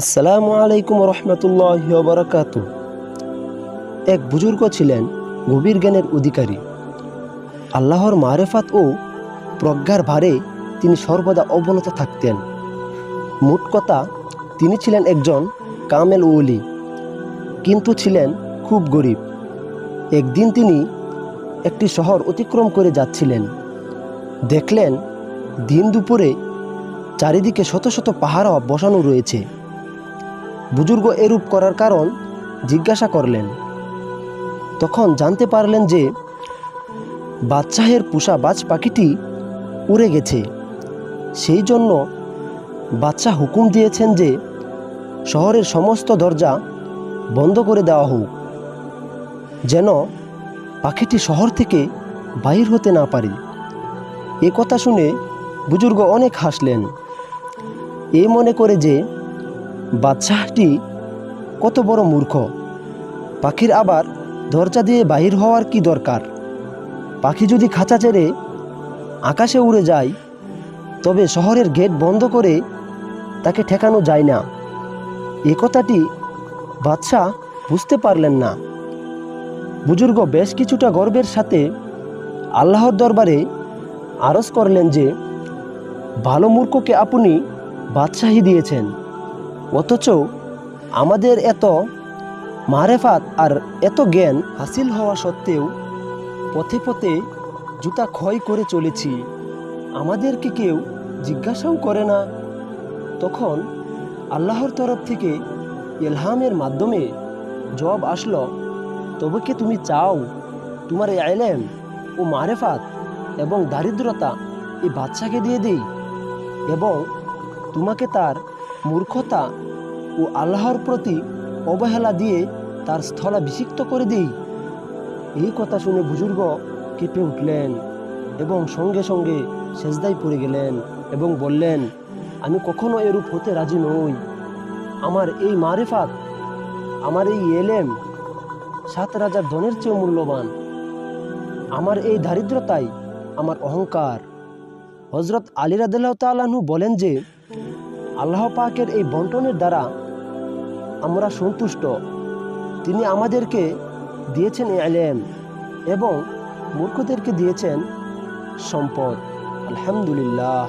আসসালামু আলাইকুম রহমতুল্লাহি ওয়া বারাকাতুহু। এক বুজুর্গ ছিলেন গভীর জ্ঞানের অধিকারী। আল্লাহর মারেফাত ও প্রজ্ঞার ভারে তিনি সর্বদা অবনত থাকতেন। মোট কথা, তিনি ছিলেন একজন কামেল ওলি, কিন্তু ছিলেন খুব গরিব। একদিন তিনি একটি শহর অতিক্রম করে যাচ্ছিলেন। দেখলেন দিন দুপুরে চারিদিকে শত শত পাহারা বসানো রয়েছে। বুজুর্গ এরূপ করার কারণ জিজ্ঞাসা করলেন। তখন জানতে পারলেন যে বাদশাহের পোষা বাজ পাখিটি উড়ে গেছে। সেই জন্য বাদশাহ হুকুম দিয়েছেন যে শহরের সমস্ত দরজা বন্ধ করে দেওয়া হোক, যেন পাখিটি শহর থেকে বাহির হতে না পারে। এ কথা শুনে বুজুর্গ অনেক হাসলেন, এ মনে করে যে বাদশাহটি কত বড় মূর্খ। পাখির আবার দরজা দিয়ে বাহির হওয়ার কি দরকার? পাখি যদি খাঁচা ছেড়ে আকাশে উড়ে যায়, তবে শহরের গেট বন্ধ করে তাকে ঠেকানো যায় না। এ কথাটি বাদশাহ বুঝতে পারলেন না। বুজুর্গ বেশ কিছুটা গর্বের সাথে আল্লাহর দরবারে আরজ করলেন যে ভালো মূর্খকে আপনি বাদশাহী দিয়েছেন, অথচ আমাদের এত মারেফাত আর এত জ্ঞান হাসিল হওয়া সত্ত্বেও পথে পথে জুতা ক্ষয় করে চলেছি, আমাদেরকে কেউ জিজ্ঞাসাও করে না। তখন আল্লাহর তরফ থেকে ইলহামের মাধ্যমে জবাব আসলো, তবে কি তুমি চাও তোমার এই ইলম ও মারেফাত এবং দারিদ্রতা এই বাদশাকে দিয়ে দেই, এবং তোমাকে তার মূর্খতা ও আল্লাহর প্রতি অবহেলা দিয়ে তার স্থলাভিষিক্ত করে দেই? এই কথা শুনে বুজুর্গ কেঁপে উঠলেন এবং সঙ্গে সঙ্গে সেজদায় পড়ে গেলেন এবং বললেন, আমি কখনো এরূপ হতে রাজি নই। আমার এই মারেফাত, আমার এই এলেম 7 রাজার ধনের চেয়েও মূল্যবান। আমার এই দারিদ্রতাই আমার অহংকার। হযরত আলী রাদিয়াল্লাহু তাআলা আনহু বলেন যে আল্লাহ পাকের এই বন্টনের দ্বারা আমরা সন্তুষ্ট। তিনি আমাদেরকে দিয়েছেন ইলম এবং মূর্খদেরকে দিয়েছেন সম্পদ। আলহামদুলিল্লাহ।